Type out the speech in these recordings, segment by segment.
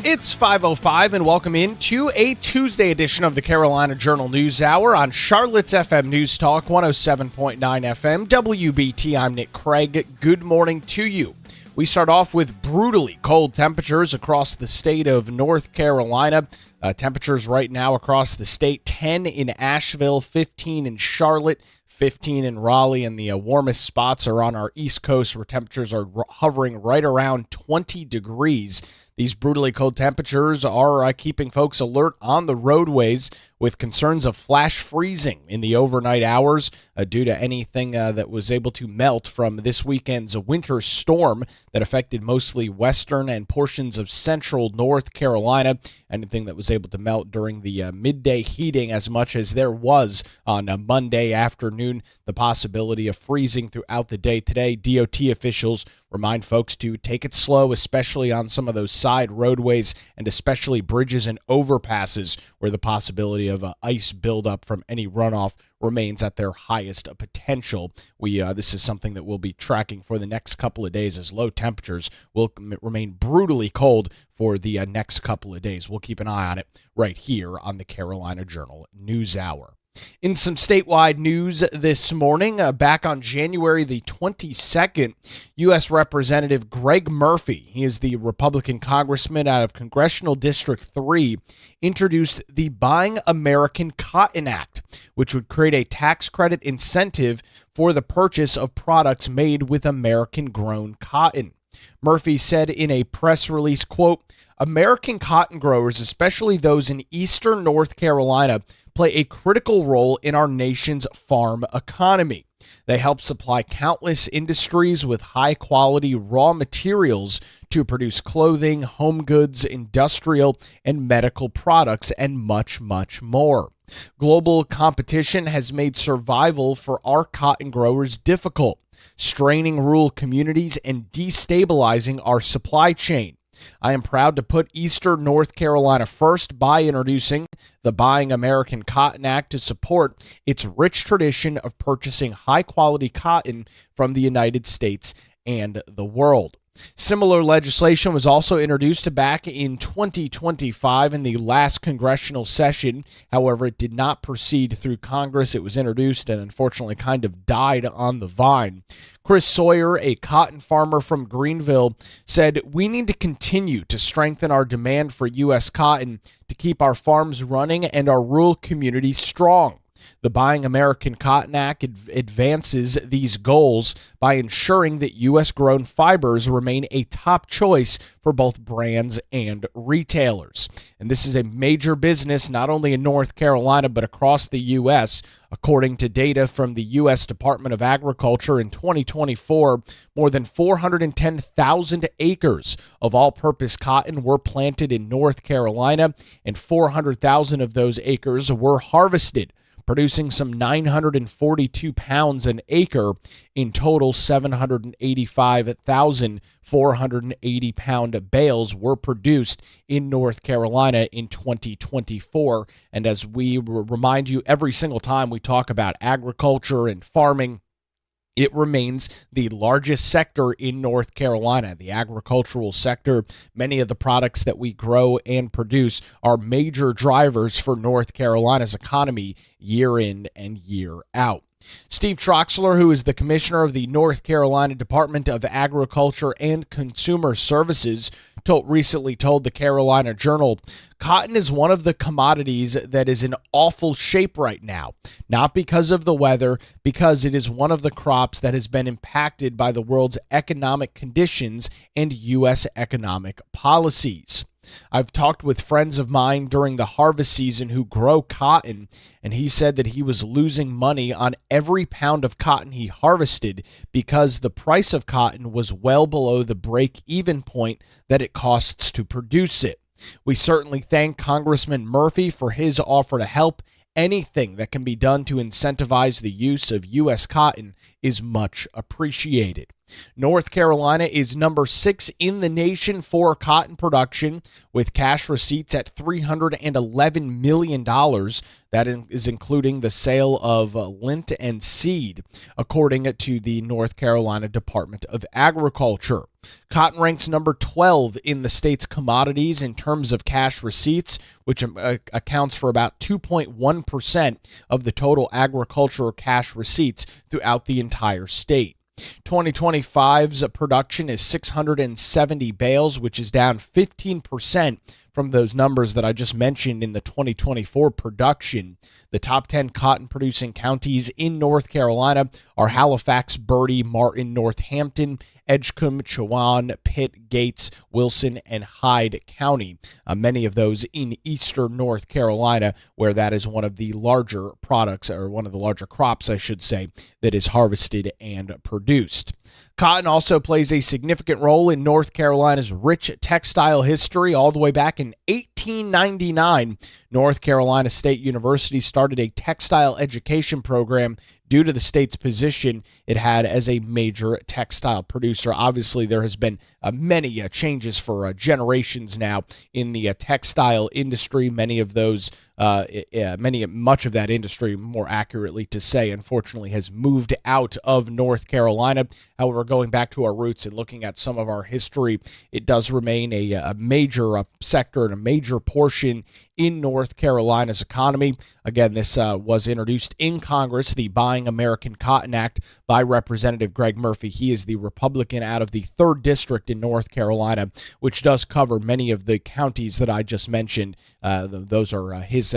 It's 5:05 and welcome in to a Tuesday edition of the Carolina Journal News Hour on Charlotte's FM News Talk 107.9 FM WBT. I'm Nick Craig. Good morning to you. We start off with brutally cold temperatures across the state of North Carolina. Temperatures right now across the state, 10 in Asheville, 15 in Charlotte, 15 in Raleigh, and the warmest spots are on our East Coast where temperatures are hovering right around 20 degrees. These brutally cold temperatures are keeping folks alert on the roadways with concerns of flash freezing in the overnight hours due to anything that was able to melt from this weekend's winter storm that affected mostly western and portions of central North Carolina. Anything that was able to melt during the midday heating as much as there was on a Monday afternoon. The possibility of freezing throughout the day today. DOT officials remind folks to take it slow, especially on some of those side roadways and especially bridges and overpasses where the possibility of ice buildup from any runoff remains at their highest potential. This is something that we'll be tracking for the next couple of days as low temperatures will remain brutally cold for the next couple of days. We'll keep an eye on it right here on the Carolina Journal News Hour. In some statewide news this morning, back on January the 22nd, U.S. Representative Greg Murphy, he is the Republican congressman out of Congressional District 3, introduced the Buying American Cotton Act, which would create a tax credit incentive for the purchase of products made with American-grown cotton. Murphy said in a press release, quote, "American cotton growers, especially those in eastern North Carolina, play a critical role in our nation's farm economy. They help supply countless industries with high-quality raw materials to produce clothing, home goods, industrial and medical products, and much, much more. Global competition has made survival for our cotton growers difficult, straining rural communities and destabilizing our supply chain. I am proud to put Eastern North Carolina first by introducing the Buying American Cotton Act to support its rich tradition of purchasing high-quality cotton from the United States and the world." Similar legislation was also introduced back in 2025 in the last congressional session. However, it did not proceed through Congress. It was introduced and unfortunately kind of died on the vine. Chris Sawyer, a cotton farmer from Greenville, said, "We need to continue to strengthen our demand for U.S. cotton to keep our farms running and our rural communities strong. The Buying American Cotton Act advances these goals by ensuring that U.S.-grown fibers remain a top choice for both brands and retailers." And this is a major business not only in North Carolina but across the U.S. According to data from the U.S. Department of Agriculture in 2024, more than 410,000 acres of all-purpose cotton were planted in North Carolina, and 400,000 of those acres were harvested, producing some 942 pounds an acre. In total, 785,480 pound bales were produced in North Carolina in 2024. And as we remind you every single time we talk about agriculture and farming, it remains the largest sector in North Carolina, the agricultural sector. Many of the products that we grow and produce are major drivers for North Carolina's economy year in and year out. Steve Troxler, who is the commissioner of the North Carolina Department of Agriculture and Consumer Services, recently told the Carolina Journal, "Cotton is one of the commodities that is in awful shape right now, not because of the weather, because it is one of the crops that has been impacted by the world's economic conditions and U.S. economic policies. I've talked with friends of mine during the harvest season who grow cotton, and he said that he was losing money on every pound of cotton he harvested because the price of cotton was well below the break-even point that it costs to produce it. We certainly thank Congressman Murphy for his offer to help. Anything that can be done to incentivize the use of U.S. cotton is much appreciated." North Carolina is number 6 in the nation for cotton production, with cash receipts at $311 million. That is including the sale of lint and seed, according to the North Carolina Department of Agriculture. Cotton ranks number 12 in the state's commodities in terms of cash receipts, which accounts for about 2.1% of the total agricultural cash receipts throughout the entire state. 2025's production is 670 bales, which is down 15% from those numbers that I just mentioned in the 2024 production. The top 10 cotton-producing counties in North Carolina are Halifax, Bertie, Martin, Northampton, Edgecombe, Chowan, Pitt, Gates, Wilson, and Hyde County. Many of those in eastern North Carolina, where that is one of the larger products, or one of the larger crops, I should say, that is harvested and produced. Cotton also plays a significant role in North Carolina's rich textile history. All the way back in 1899, North Carolina State University started a textile education program due to the state's position it had as a major textile producer. Obviously, there has been many changes for generations now in the textile industry. Much of that industry, more accurately to say, unfortunately, has moved out of North Carolina. However, going back to our roots and looking at some of our history, it does remain a major sector and a major portion in North Carolina's economy. Again, this was introduced in Congress, the Buying American Cotton Act, by Representative Greg Murphy. He is the Republican out of the 3rd District in North Carolina, which does cover many of the counties that I just mentioned. Those are his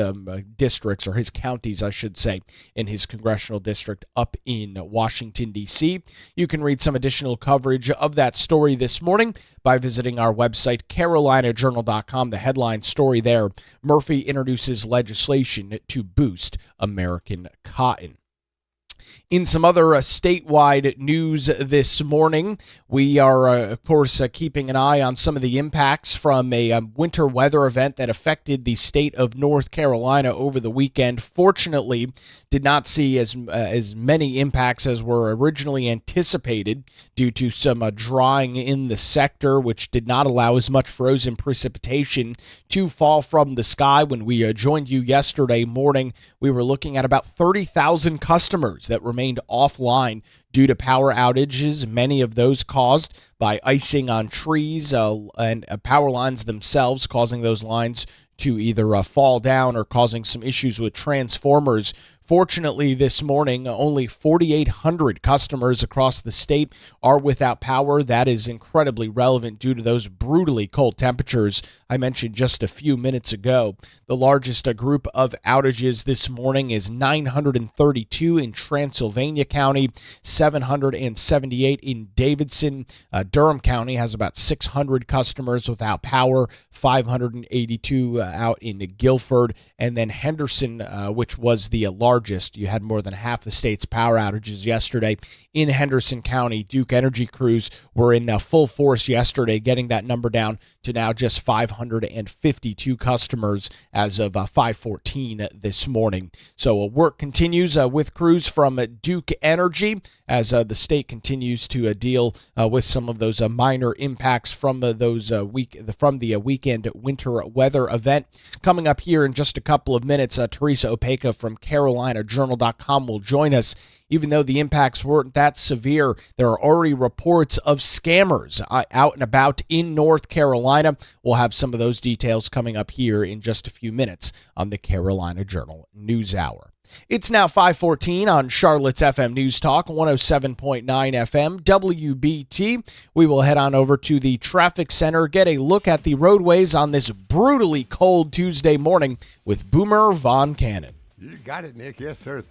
districts, or his counties, I should say, in his congressional district up in Washington, D.C. You can read some additional coverage of that story this morning by visiting our website, carolinajournal.com. The headline story there: Murphy introduces legislation to boost American cotton. In some other statewide news this morning, we are, of course, keeping an eye on some of the impacts from a winter weather event that affected the state of North Carolina over the weekend. Fortunately, did not see as many impacts as were originally anticipated due to some drying in the sector, which did not allow as much frozen precipitation to fall from the sky. When we joined you yesterday morning, we were looking at about 30,000 customers that remained offline due to power outages, many of those caused by icing on trees and power lines themselves, causing those lines to either fall down or causing some issues with transformers. Fortunately, this morning, only 4,800 customers across the state are without power. That is incredibly relevant due to those brutally cold temperatures I mentioned just a few minutes ago. The largest group of outages this morning is 932 in Transylvania County, 778 in Davidson. Durham County has about 600 customers without power, 582 out in Guilford, and then Henderson, which was the largest. You had more than half the state's power outages yesterday in Henderson County. Duke Energy crews were in full force yesterday, getting that number down to now just 552 customers as of 5:14 this morning. So work continues with crews from Duke Energy as the state continues to deal with some of those minor impacts from the weekend winter weather event. Coming up here in just a couple of minutes, Teresa Opeka from CarolinaJournal.com will join us. Even though the impacts weren't that severe, there are already reports of scammers out and about in North Carolina. We'll have some of those details coming up here in just a few minutes on the Carolina Journal News Hour. It's now 5:14 on Charlotte's FM News Talk, 107.9 FM, WBT. We will head on over to the traffic center, get a look at the roadways on this brutally cold Tuesday morning with Boomer Von Cannon. You got it, Nick. Yes, sir.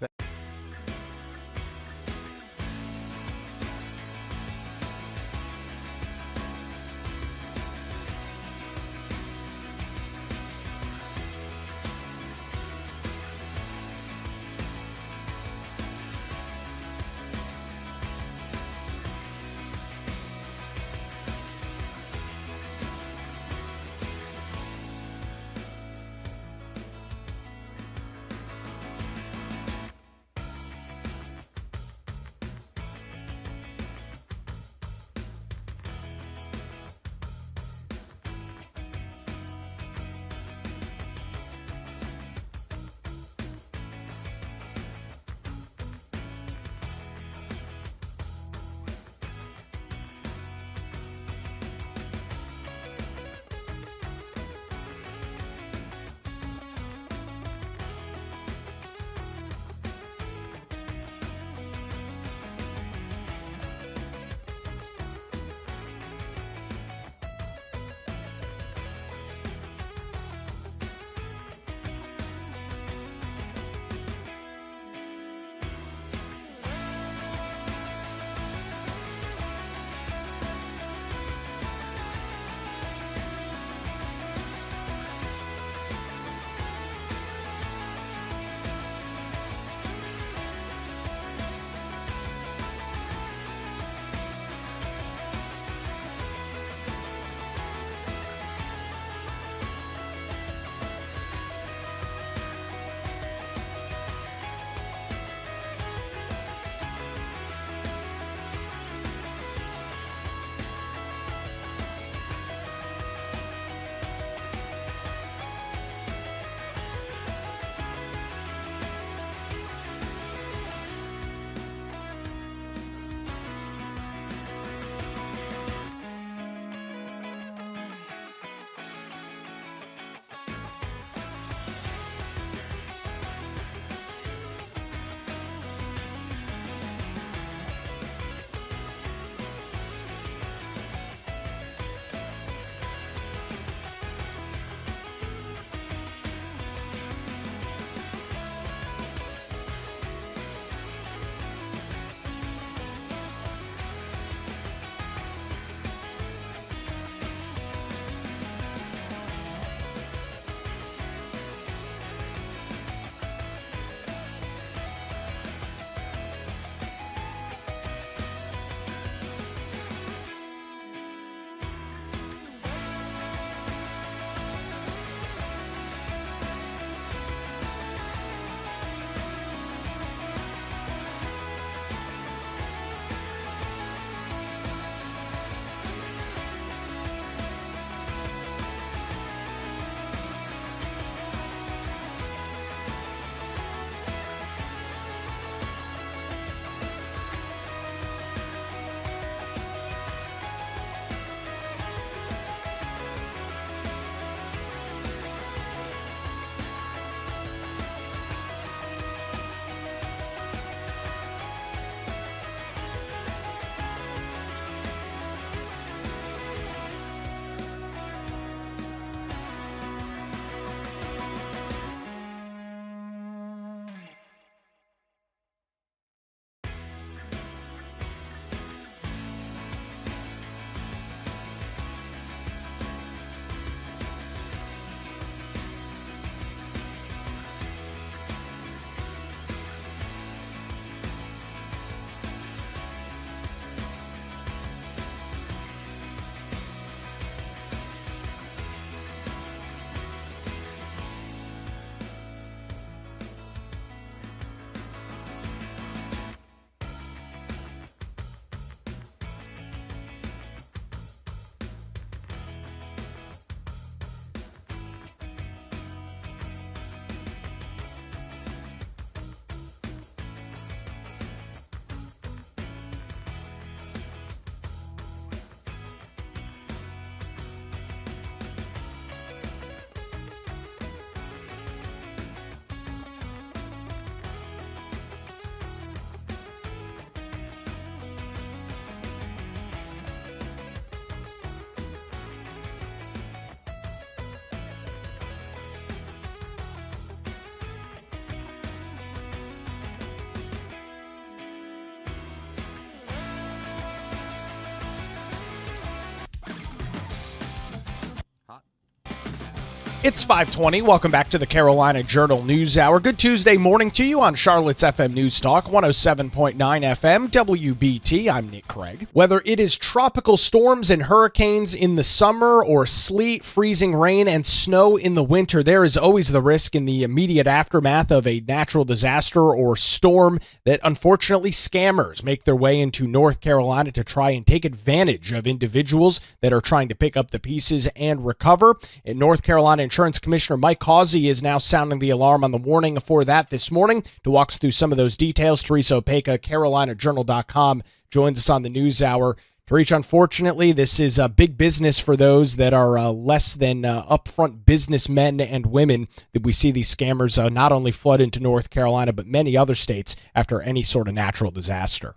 It's 5:20. Welcome back to the Carolina Journal News Hour. Good Tuesday morning to you on Charlotte's FM News Talk, 107.9 FM, WBT. I'm Nick Craig. Whether it is tropical storms and hurricanes in the summer or sleet, freezing rain, and snow in the winter, there is always the risk in the immediate aftermath of a natural disaster or storm that unfortunately scammers make their way into North Carolina to try and take advantage of individuals that are trying to pick up the pieces and recover. In North Carolina, Insurance Commissioner Mike Causey is now sounding the alarm on the warning for that this morning. To walk us through some of those details, Teresa Opeka, CarolinaJournal.com, joins us on the News Hour. Teresa, unfortunately, this is a big business for those that are less than upfront businessmen and women that we see these scammers not only flood into North Carolina, but many other states after any sort of natural disaster.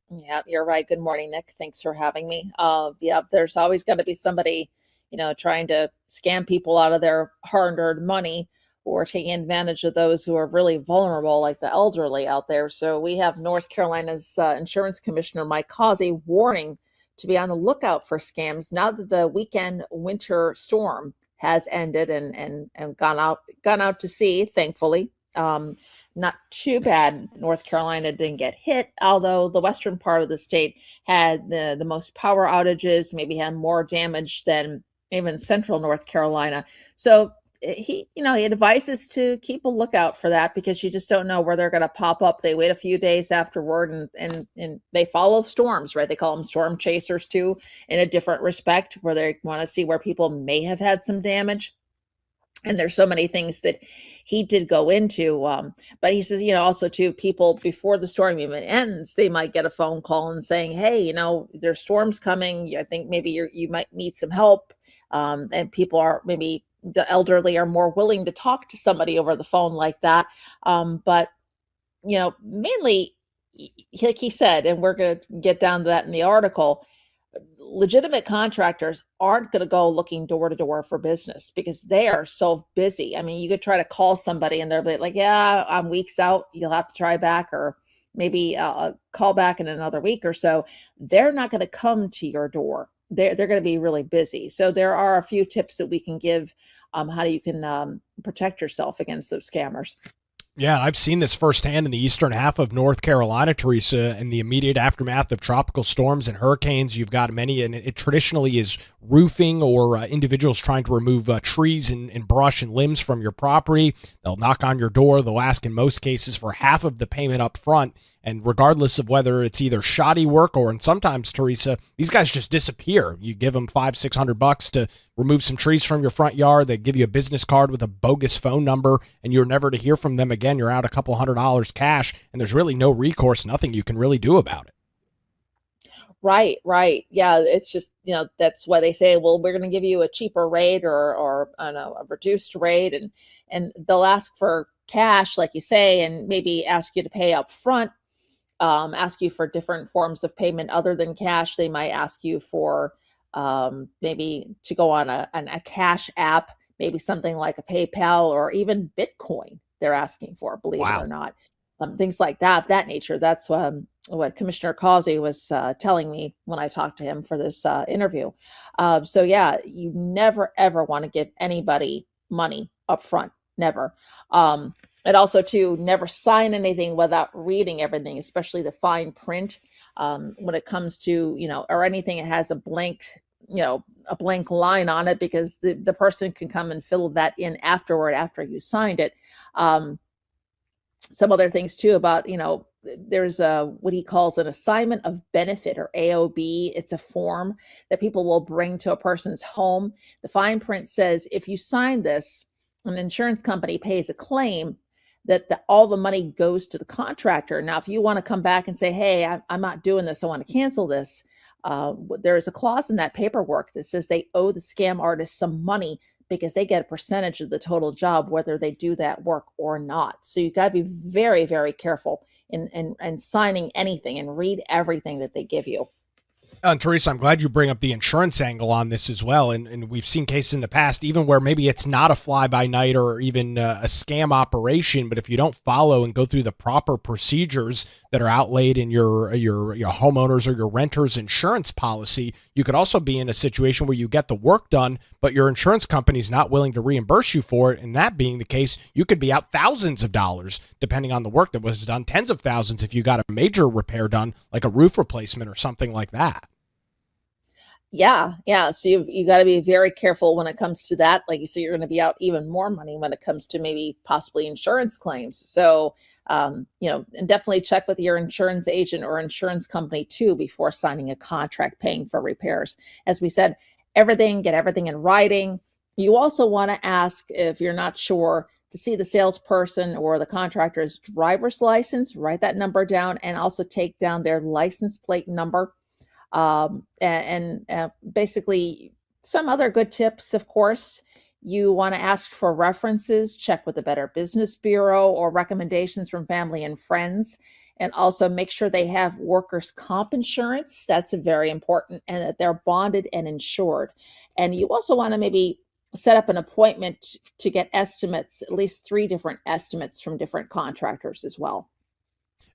Yeah, you're right. Good morning, Nick. Thanks for having me. There's always going to be somebody trying to scam people out of their hard-earned money or taking advantage of those who are really vulnerable, like the elderly out there. So we have North Carolina's Insurance Commissioner Mike Causey warning to be on the lookout for scams now that the weekend winter storm has ended and gone out to sea, thankfully. Not too bad. North Carolina didn't get hit, although the western part of the state had the most power outages, maybe had more damage than even central North Carolina. So he advises to keep a lookout for that because you just don't know where they're going to pop up. They wait a few days afterward and they follow storms, right? They call them storm chasers too, in a different respect, where they want to see where people may have had some damage. And there's so many things that he did go into. But he says, also to people before the storm even ends, they might get a phone call and saying, hey, there's storms coming. I think maybe you might need some help. And people are, maybe the elderly are more willing to talk to somebody over the phone like that. But mainly, like he said, and we're going to get down to that in the article, legitimate contractors aren't going to go looking door to door for business because they are so busy. I mean, you could try to call somebody and they'll be like, yeah, I'm weeks out. You'll have to try back, or maybe call back in another week or so. They're not going to come to your door. They're going to be really busy. So there are a few tips that we can give how you can protect yourself against those scammers. Yeah, I've seen this firsthand in the eastern half of North Carolina, Teresa, in the immediate aftermath of tropical storms and hurricanes. You've got many, and it traditionally is roofing or individuals trying to remove trees and brush and limbs from your property. They'll knock on your door. They'll ask in most cases for half of the payment up front. And regardless of whether it's either shoddy work or, and sometimes, Teresa, these guys just disappear. You give them $500-600 to remove some trees from your front yard. They give you a business card with a bogus phone number, and you're never to hear from them again. You're out a couple $100 cash, and there's really no recourse, nothing you can really do about it. Right. Yeah, it's just, that's why they say, well, we're going to give you a cheaper rate or a reduced rate, and they'll ask for cash, like you say, and maybe ask you to pay up front. Ask you for different forms of payment other than cash. They might ask you for maybe to go on a cash app, maybe something like a PayPal or even Bitcoin they're asking for, believe it or not. Things like that, of that nature. That's what Commissioner Causey was telling me when I talked to him for this interview. So yeah, you never, ever want to give anybody money up front. Never. And also to never sign anything without reading everything, especially the fine print. When it comes to, or anything that has a blank line on it, because the person can come and fill that in afterward after you signed it. Some other things too about, there's what he calls an assignment of benefit, or AOB. It's a form that people will bring to a person's home. The fine print says, if you sign this, an insurance company pays a claim, that all the money goes to the contractor. Now, if you want to come back and say, hey, I'm not doing this, I want to cancel this, there is a clause in that paperwork that says they owe the scam artist some money because they get a percentage of the total job, whether they do that work or not. So you got to be very, very careful in signing anything and read everything that they give you. And Teresa, I'm glad you bring up the insurance angle on this as well. And we've seen cases in the past, even where maybe it's not a fly-by-night or even a scam operation, but if you don't follow and go through the proper procedures that are outlaid in your homeowners or your renters insurance policy, you could also be in a situation where you get the work done, but your insurance company's not willing to reimburse you for it. And that being the case, you could be out thousands of dollars depending on the work that was done, tens of thousands if you got a major repair done, like a roof replacement or something like that. Yeah, yeah. So you got to be very careful when it comes to that. Like you say, you're going to be out even more money when it comes to maybe possibly insurance claims. So, and definitely check with your insurance agent or insurance company too before signing a contract paying for repairs. As we said, get everything in writing. You also want to ask, if you're not sure, to see the salesperson or the contractor's driver's license, write that number down, and also take down their license plate number. Basically some other good tips. Of course, you want to ask for references, check with the Better Business Bureau or recommendations from family and friends, and also make sure they have workers' comp insurance. That's very important, and that they're bonded and insured. And you also want to maybe set up an appointment to get estimates, at least 3 different estimates from different contractors as well.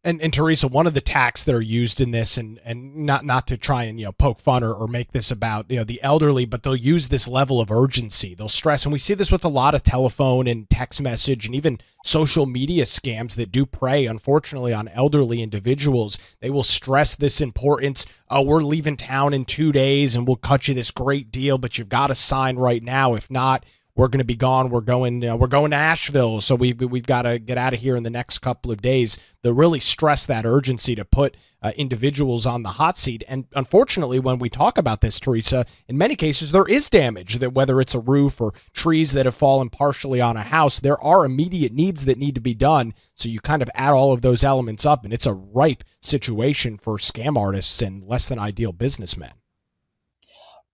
And Teresa, one of the tacks that are used in this, and not to try and poke fun or make this about the elderly, but they'll use this level of urgency. They'll stress, and we see this with a lot of telephone and text message and even social media scams that do prey, unfortunately, on elderly individuals. They will stress this importance. Oh, we're leaving town in 2 days, and we'll cut you this great deal, but you've got to sign right now. If not, we're going to be gone. We're going to Asheville, so we've got to get out of here in the next couple of days. They really stress that urgency to put individuals on the hot seat. And unfortunately, when we talk about this, Teresa, in many cases there is damage, that whether it's a roof or trees that have fallen partially on a house, there are immediate needs that need to be done. So you kind of add all of those elements up, and it's a ripe situation for scam artists and less than ideal businessmen.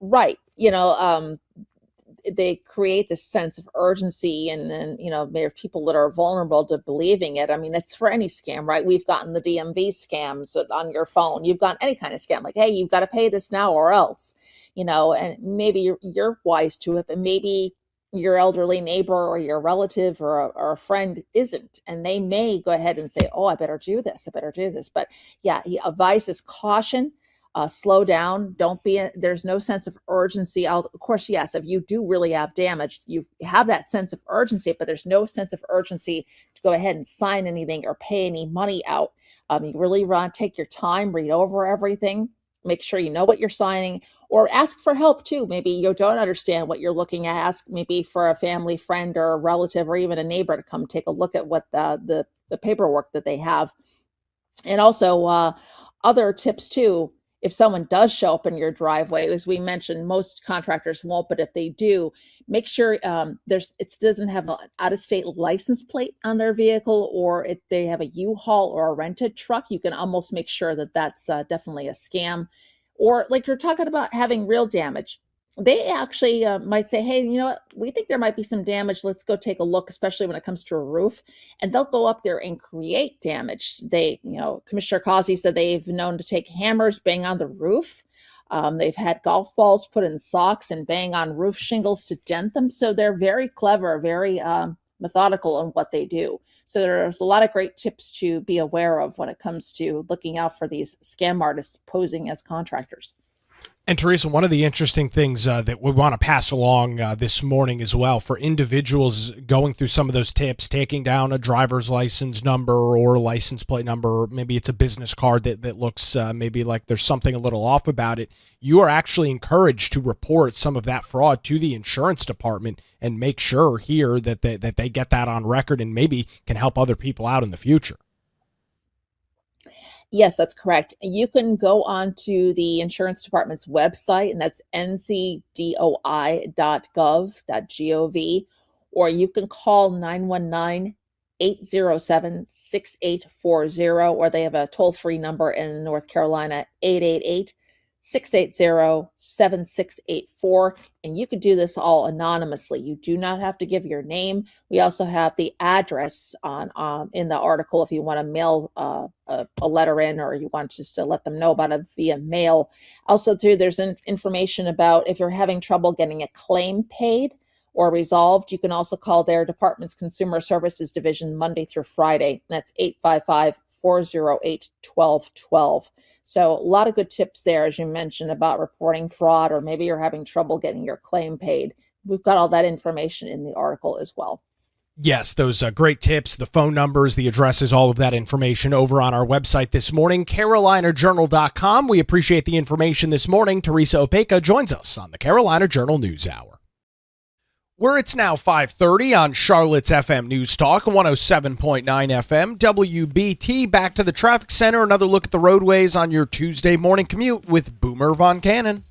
Right. They create this sense of urgency, and there are people that are vulnerable to believing it. I mean, it's for any scam, right? We've gotten the DMV scams on your phone. You've gotten any kind of scam, like, hey, you've got to pay this now or else, and maybe you're wise to it, but maybe your elderly neighbor or your relative or a friend isn't, and they may go ahead and say, oh, I better do this. But yeah, he advises caution. Slow down. There's no sense of urgency. Of course, yes, if you do really have damage, you have that sense of urgency, but there's no sense of urgency to go ahead and sign anything or pay any money out. You really want to take your time, read over everything, make sure you know what you're signing, or ask for help too. Maybe you don't understand what you're looking at. Ask maybe for a family friend or a relative or even a neighbor to come take a look at what the paperwork that they have. And also other tips too. If someone does show up in your driveway, as we mentioned, most contractors won't, but if they do, make sure it doesn't have an out-of-state license plate on their vehicle, or if they have a U-Haul or a rented truck, you can almost make sure that that's definitely a scam. Or like you're talking about having real damage. They actually might say, hey, you know what? We think there might be some damage. Let's go take a look, especially when it comes to a roof. And they'll go up there and create damage. Commissioner Causey said they've known to take hammers, bang on the roof. They've had golf balls put in socks and bang on roof shingles to dent them. So they're very clever, very methodical in what they do. So there's a lot of great tips to be aware of when it comes to looking out for these scam artists posing as contractors. And Teresa, one of the interesting things that we want to pass along this morning as well for individuals going through some of those tips, taking down a driver's license number or license plate number, or maybe it's a business card that looks maybe like there's something a little off about it. You are actually encouraged to report some of that fraud to the insurance department and make sure here that they get that on record and maybe can help other people out in the future. Yes, that's correct. You can go on to the insurance department's website, and that's ncdoi.gov, or you can call 919-807-6840, or they have a toll-free number in North Carolina, 888 680-7684. And you can do this all anonymously. You do not have to give your name. We also have the address on in the article if you want to mail a letter in, or you want just to let them know about it via mail. Also, too, there's information about if you're having trouble getting a claim paid or resolved, you can also call their department's Consumer Services Division Monday through Friday. That's 855-408-1212. So a lot of good tips there, as you mentioned, about reporting fraud, or maybe you're having trouble getting your claim paid. We've got all that information in the article as well. Yes, those great tips, the phone numbers, the addresses, all of that information over on our website this morning, carolinajournal.com. We appreciate the information this morning. Teresa Opeka joins us on the Carolina Journal News Hour. Where it's now 5:30 on Charlotte's FM News Talk, 107.9 FM, WBT. Back to the traffic center. Another look at the roadways on your Tuesday morning commute with Boomer Von Cannon.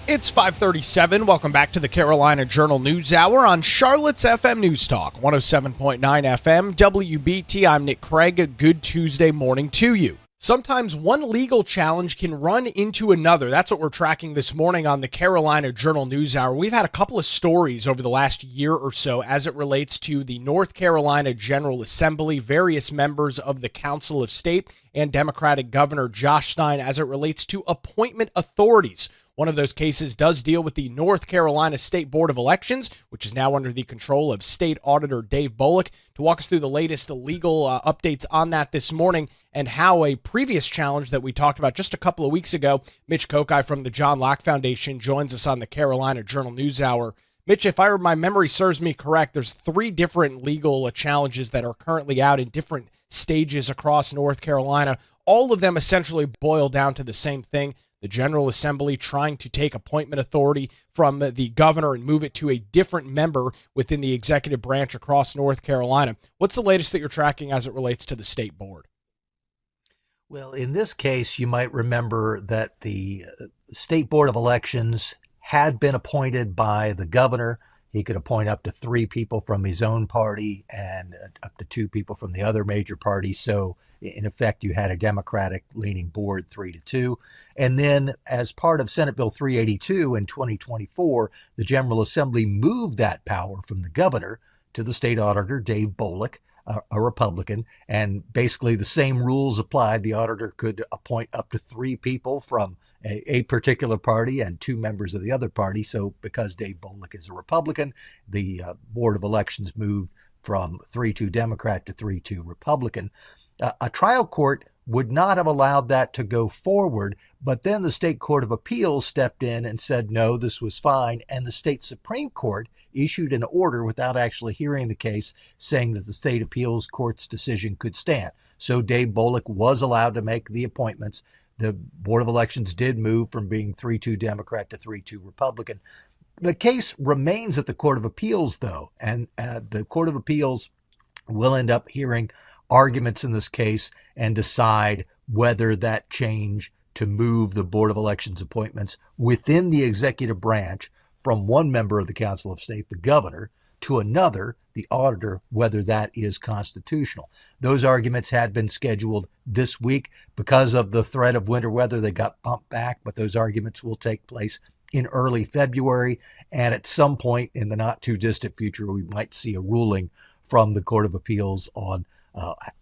It's 5:37. Welcome back to the Carolina Journal News Hour on Charlotte's FM News Talk, 107.9 FM, WBT. I'm Nick Craig. Good Tuesday morning to you. Sometimes one legal challenge can run into another. That's what we're tracking this morning on the Carolina Journal News Hour. We've had a couple of stories over the last year or so as it relates to the North Carolina General Assembly, various members of the Council of State, and Democratic Governor Josh Stein as it relates to appointment authorities. One of those cases does deal with the North Carolina State Board of Elections, which is now under the control of State Auditor Dave Boliek. To walk us through the latest legal updates on that this morning and how a previous challenge that we talked about just a couple of weeks ago, Mitch Kokai from the John Locke Foundation joins us on the Carolina Journal News Hour. Mitch, if my memory serves me correct, there's 3 different legal challenges that are currently out in different stages across North Carolina. All of them essentially boil down to the same thing. The General Assembly trying to take appointment authority from the governor and move it to a different member within the executive branch across North Carolina. What's the latest that you're tracking as it relates to the state board? Well, in this case, you might remember that the State Board of Elections had been appointed by the governor. He could appoint up to 3 people from his own party and up to 2 people from the other major party. So in effect, you had a Democratic-leaning board 3-2. And then as part of Senate Bill 382 in 2024, the General Assembly moved that power from the governor to the state auditor, Dave Boliek, a Republican. And basically the same rules applied. The auditor could appoint up to 3 people from a particular party and 2 members of the other party. So because Dave Boliek is a Republican, the Board of Elections moved from 3-2 Democrat to 3-2 Republican. A trial court would not have allowed that to go forward, but then the State Court of Appeals stepped in and said, no, this was fine. And the state Supreme Court issued an order without actually hearing the case, saying that the state appeals court's decision could stand. So Dave Boliek was allowed to make the appointments. The Board of Elections did move from being 3-2 Democrat to 3-2 Republican. The case remains at the Court of Appeals, though, and the Court of Appeals will end up hearing arguments in this case and decide whether that change to move the Board of Elections appointments within the executive branch from one member of the Council of State, the governor, to another, the auditor, whether that is constitutional. Those arguments had been scheduled this week. Because of the threat of winter weather, they got bumped back, but those arguments will take place in early February. And at some point in the not too distant future, we might see a ruling from the Court of Appeals on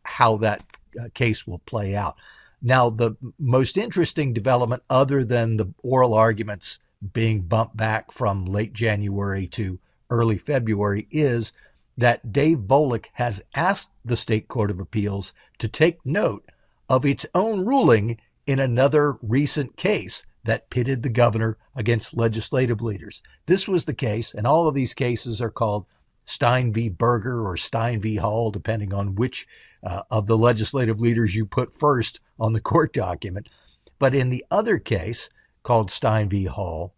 how that case will play out. Now, the most interesting development, other than the oral arguments being bumped back from late January to early February, is that Dave Boliek has asked the State Court of Appeals to take note of its own ruling in another recent case that pitted the governor against legislative leaders. This was the case, and all of these cases are called Stein v. Berger or Stein v. Hall, depending on which of the legislative leaders you put first on the court document. But in the other case, called Stein v. Hall,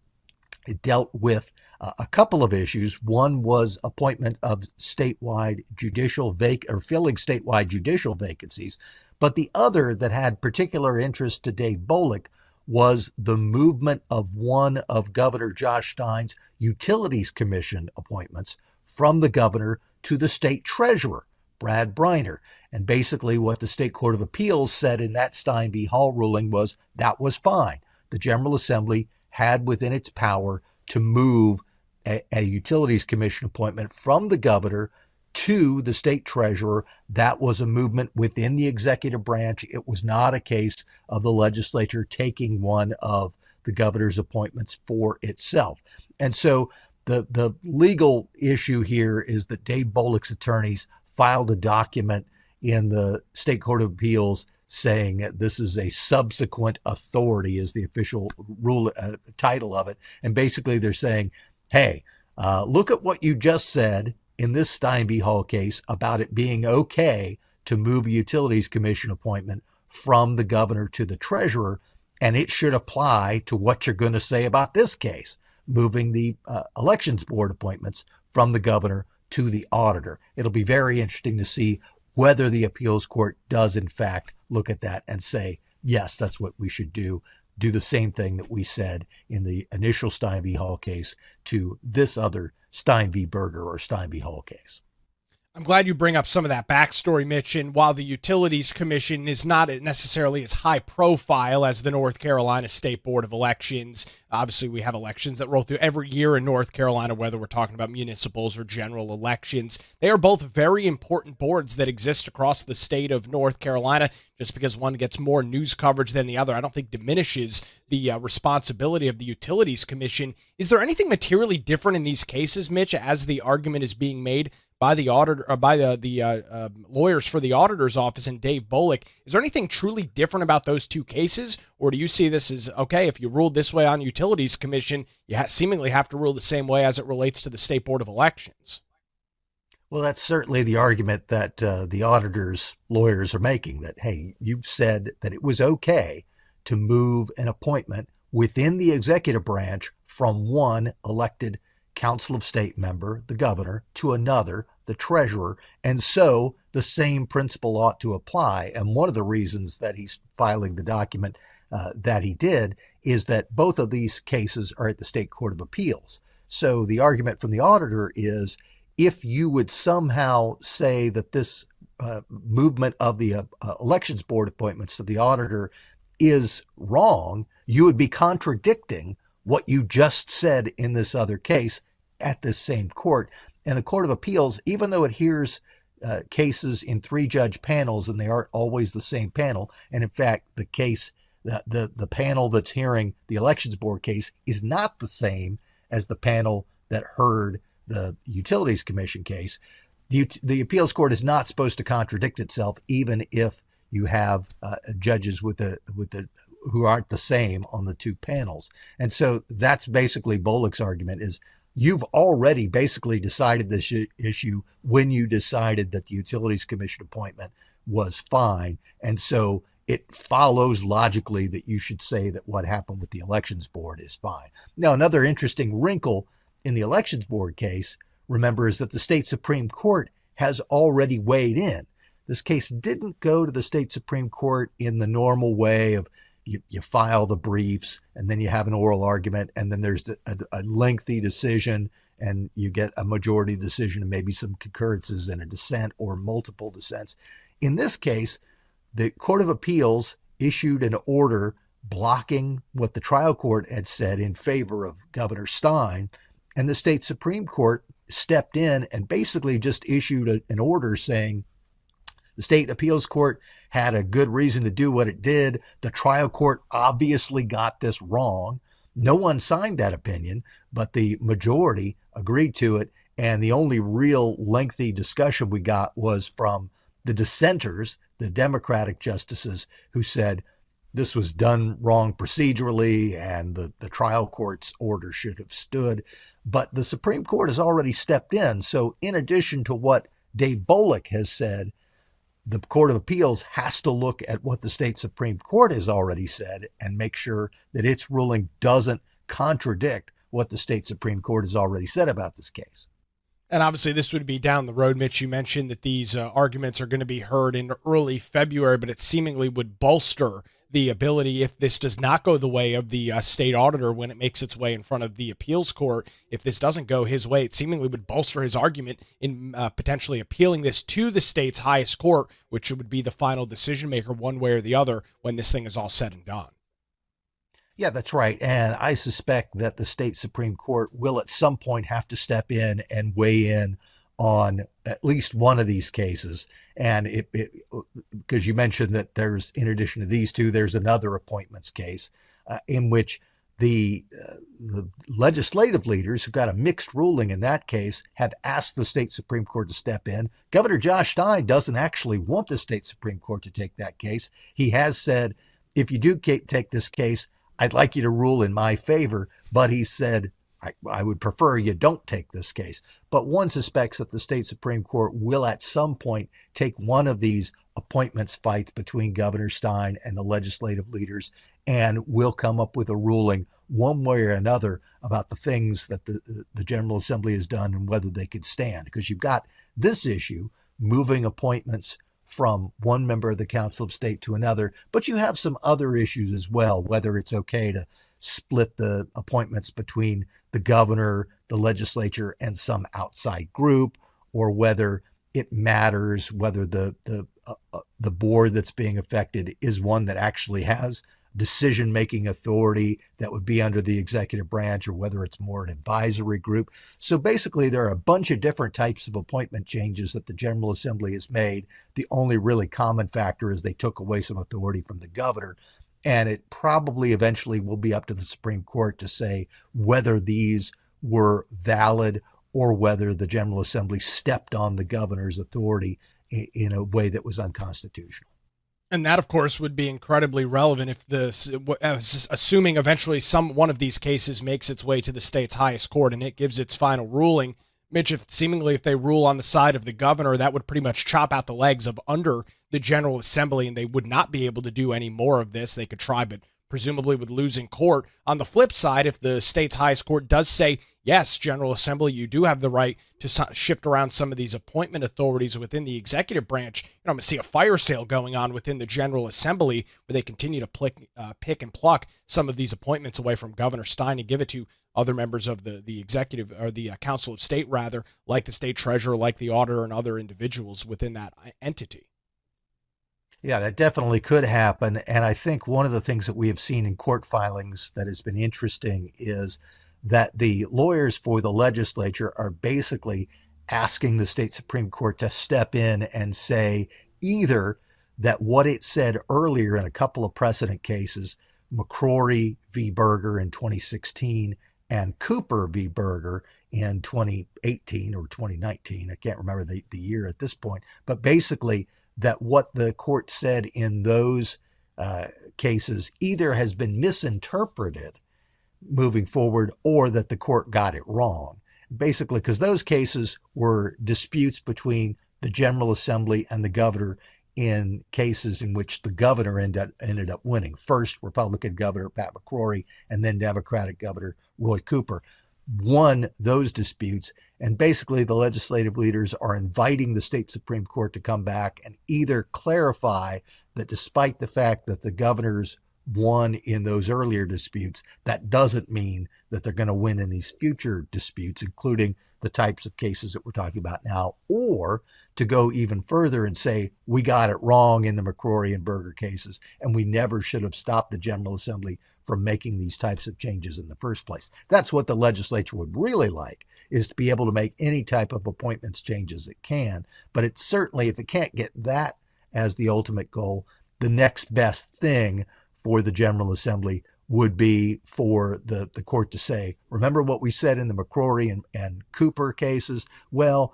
it dealt with a couple of issues. One was appointment of statewide judicial filling statewide judicial vacancies. But the other that had particular interest to Dave Boliek was the movement of one of Governor Josh Stein's Utilities Commission appointments from the governor to the state treasurer, Brad Briner. And basically what the State Court of Appeals said in that Stein v. Hall ruling was that was fine. The General Assembly had within its power to move a Utilities Commission appointment from the governor to the state treasurer. That was a movement within the executive branch. It was not a case of the legislature taking one of the governor's appointments for itself. And so the legal issue here is that Dave Boliek's attorneys filed a document in the State Court of Appeals saying that this is a subsequent authority is the official rule title of it. And basically they're saying, hey, look at what you just said in this Stein v. Hall case about it being okay to move a Utilities Commission appointment from the governor to the treasurer, and it should apply to what you're going to say about this case, moving the Elections Board appointments from the governor to the auditor. It'll be very interesting to see whether the appeals court does in fact look at that and say, yes, that's what we should do. do the same thing that we said in the initial Stein v. Hall case to this other Stein v. Berger or Stein v. Hall case. I'm glad you bring up some of that backstory, Mitch. And while the Utilities Commission is not necessarily as high profile as the North Carolina State Board of Elections, obviously we have elections that roll through every year in North Carolina, whether we're talking about municipals or general elections. They are both very important boards that exist across the state of North Carolina. Just because one gets more news coverage than the other, I don't think diminishes the responsibility of the Utilities Commission. Is there anything materially different in these cases, Mitch, as the argument is being made by the auditor, or by the lawyers for the auditor's office and Dave Boliek? Is there anything truly different about those two cases, or do you see this as, okay, if you ruled this way on Utilities Commission, you seemingly have to rule the same way as it relates to the State Board of Elections? Well, that's certainly the argument that the auditor's lawyers are making, that, hey, you said that it was okay to move an appointment within the executive branch from one elected Council of State member, the governor, to another, the treasurer, and so the same principle ought to apply. And one of the reasons that he's filing the document that he did is that both of these cases are at the State Court of Appeals. So the argument from the auditor is, if you would somehow say that this movement of the elections board appointments to the auditor is wrong, you would be contradicting what you just said in this other case at this same court. And the Court of Appeals, even though it hears cases in 3-judge panels, and they aren't always the same panel, and in fact, the case, the panel that's hearing the elections board case is not the same as the panel that heard the Utilities Commission case. The appeals court is not supposed to contradict itself, even if you have judges who aren't the same on the two panels. And so that's basically Boliek's argument, is you've already basically decided this issue when you decided that the Utilities Commission appointment was fine. And so it follows logically that you should say that what happened with the elections board is fine. Now, another interesting wrinkle in the elections board case, remember, is that the state Supreme Court has already weighed in. This case didn't go to the state Supreme Court in the normal way of you file the briefs and then you have an oral argument and then there's a lengthy decision and you get a majority decision and maybe some concurrences and a dissent or multiple dissents. In this case, the Court of Appeals issued an order blocking what the trial court had said in favor of Governor Stein, and the state Supreme Court stepped in and basically just issued an order saying the state appeals court had a good reason to do what it did. The trial court obviously got this wrong. No one signed that opinion, but the majority agreed to it. And the only real lengthy discussion we got was from the dissenters, the Democratic justices, who said this was done wrong procedurally and the trial court's order should have stood. But the Supreme Court has already stepped in. So in addition to what Dave Boliek has said, the Court of Appeals has to look at what the state Supreme Court has already said and make sure that its ruling doesn't contradict what the state Supreme Court has already said about this case. And obviously this would be down the road, Mitch. You mentioned that these arguments are going to be heard in early February, but it seemingly would bolster the ability, if this does not go the way of the state auditor when it makes its way in front of the appeals court, if this doesn't go his way, it seemingly would bolster his argument in potentially appealing this to the state's highest court, which would be the final decision maker one way or the other when this thing is all said and done. Yeah, that's right. And I suspect that the state Supreme Court will at some point have to step in and weigh in on at least one of these cases. And because you mentioned that there's, in addition to these two, there's another appointments case in which the legislative leaders who got a mixed ruling in that case have asked the state Supreme Court to step in. Governor Josh Stein doesn't actually want the state Supreme Court to take that case. He has said, if you do take this case, I'd like you to rule in my favor. But he said, I would prefer you don't take this case. But one suspects that the state Supreme Court will at some point take one of these appointments fights between Governor Stein and the legislative leaders and will come up with a ruling one way or another about the things that the General Assembly has done and whether they could stand. Because you've got this issue, moving appointments from one member of the Council of State to another. But you have some other issues as well, whether it's okay to split the appointments between the governor, the legislature, and some outside group, or whether it matters whether the board that's being affected is one that actually has decision-making authority that would be under the executive branch, or whether it's more an advisory group. So basically, there are a bunch of different types of appointment changes that the General Assembly has made. The only really common factor is they took away some authority from the governor. And it probably eventually will be up to the Supreme Court to say whether these were valid or whether the General Assembly stepped on the governor's authority in a way that was unconstitutional. And that, of course, would be incredibly relevant if assuming eventually one of these cases makes its way to the state's highest court and it gives its final ruling. Mitch, if they rule on the side of the governor, that would pretty much chop out the legs of under the General Assembly, and they would not be able to do any more of this. They could try, but presumably would lose in court. On the flip side, if the state's highest court does say, yes, General Assembly, you do have the right to shift around some of these appointment authorities within the executive branch, I'm going to see a fire sale going on within the General Assembly where they continue to pick and pluck some of these appointments away from Governor Stein and give it to other members of the executive, or the Council of State, rather, like the state treasurer, like the auditor, and other individuals within that entity. Yeah, that definitely could happen. And I think one of the things that we have seen in court filings that has been interesting is that the lawyers for the legislature are basically asking the state Supreme Court to step in and say either that what it said earlier in a couple of precedent cases, McCrory v. Berger in 2016 and Cooper v. Berger in 2018 or 2019, I can't remember the year at this point, but basically that what the court said in those cases either has been misinterpreted moving forward or that the court got it wrong. Basically, because those cases were disputes between the General Assembly and the governor in cases in which the governor ended up winning. First, Republican Governor Pat McCrory, and then Democratic Governor Roy Cooper won those disputes. And basically, the legislative leaders are inviting the state Supreme Court to come back and either clarify that despite the fact that the governors won in those earlier disputes, that doesn't mean that they're going to win in these future disputes, including the types of cases that we're talking about now, or to go even further and say, we got it wrong in the McCrory and Berger cases, and we never should have stopped the General Assembly from making these types of changes in the first place. That's what the legislature would really like, is to be able to make any type of appointments changes it can. But it's certainly, if it can't get that as the ultimate goal, the next best thing for the General Assembly would be for the court to say, remember what we said in the McCrory and Cooper cases? Well,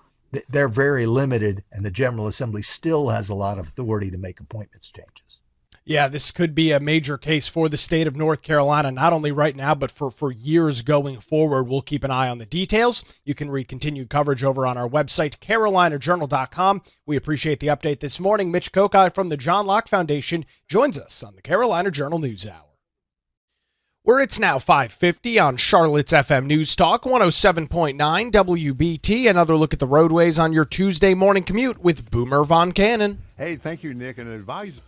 they're very limited, and the General Assembly still has a lot of authority to make appointments changes. Yeah, this could be a major case for the state of North Carolina, not only right now, but for years going forward. We'll keep an eye on the details. You can read continued coverage over on our website, carolinajournal.com. We appreciate the update this morning. Mitch Kokai from the John Locke Foundation joins us on the Carolina Journal News Hour. Where it's now 5:50 on Charlotte's FM News Talk, 107.9 WBT. Another look at the roadways on your Tuesday morning commute with Boomer Von Cannon. Hey, thank you, Nick. And advise.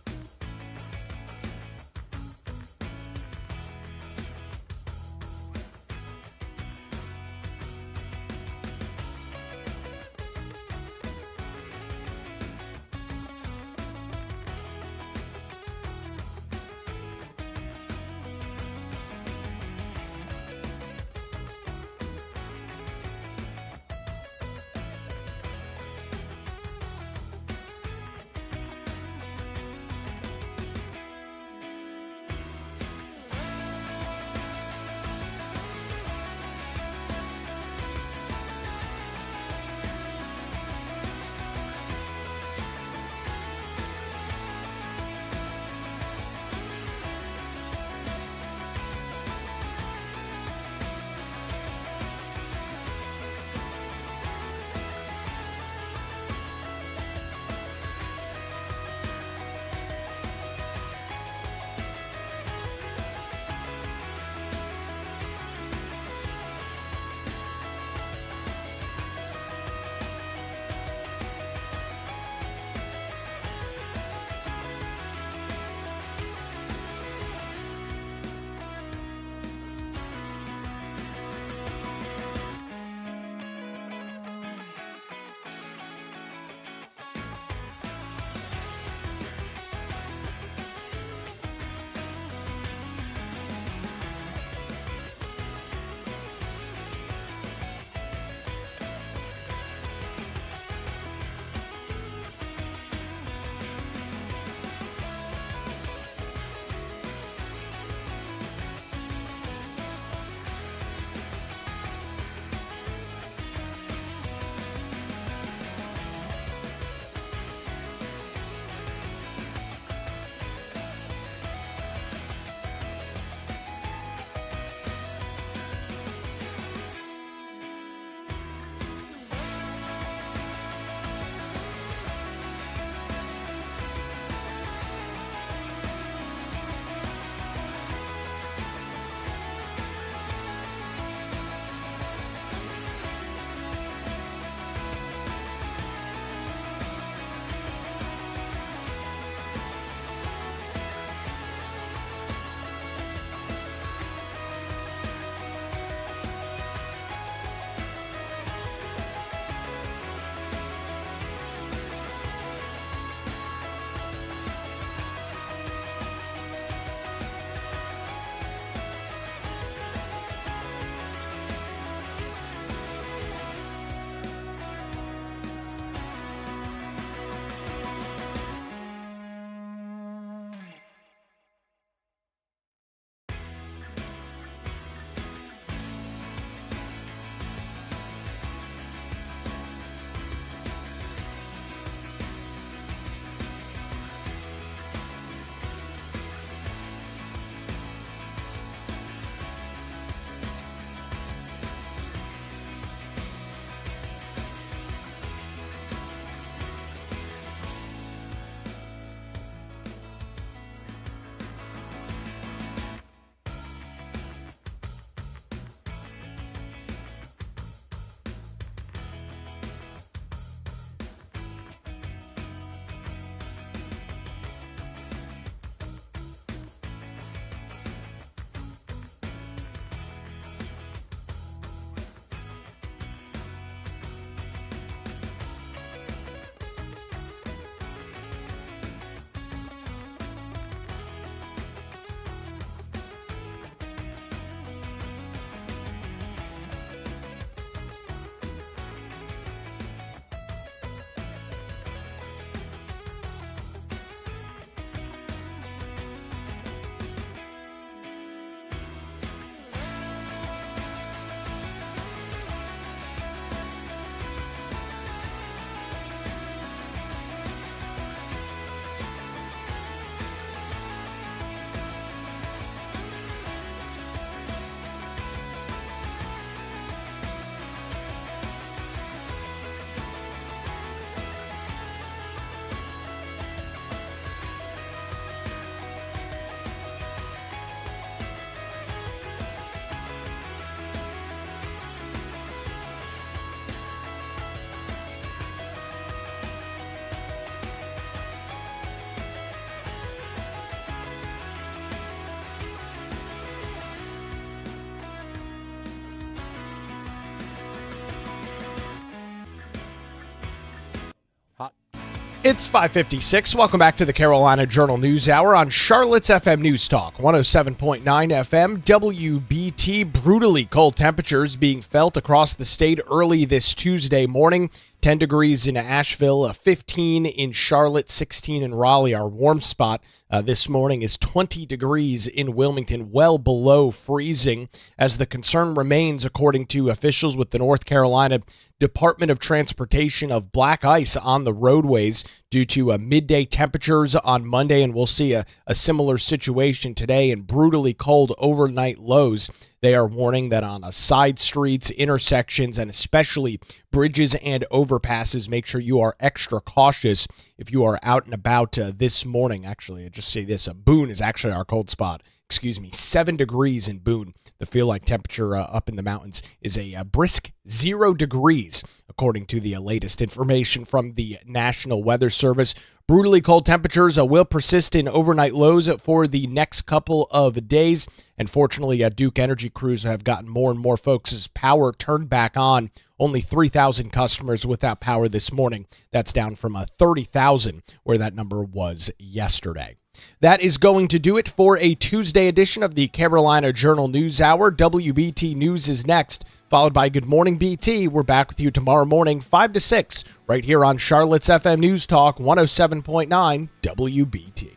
It's 5:56. Welcome back to the Carolina Journal News Hour on Charlotte's FM News Talk, 107.9 FM, WBT. Brutally cold temperatures being felt across the state early this Tuesday morning. 10 degrees in Asheville, 15 in Charlotte, 16 in Raleigh. Our warm spot this morning is 20 degrees in Wilmington, well below freezing, as the concern remains, according to officials with the North Carolina Department of Transportation, of black ice on the roadways due to midday temperatures on Monday, and we'll see a similar situation today and brutally cold overnight lows. They are warning that on side streets, intersections, and especially bridges and overpasses, make sure you are extra cautious if you are out and about this morning. Actually, I just say this, Boone is actually our cold spot. 7 degrees in Boone. The feel-like temperature up in the mountains is a brisk 0 degrees, according to the latest information from the National Weather Service. Brutally cold temperatures will persist in overnight lows for the next couple of days. And fortunately, Duke Energy crews have gotten more and more folks' power turned back on. Only 3,000 customers without power this morning. That's down from 30,000, where that number was yesterday. That is going to do it for a Tuesday edition of the Carolina Journal News Hour. WBT News is next, followed by Good Morning BT. We're back with you tomorrow morning, 5 to 6, right here on Charlotte's FM News Talk, 107.9 WBT.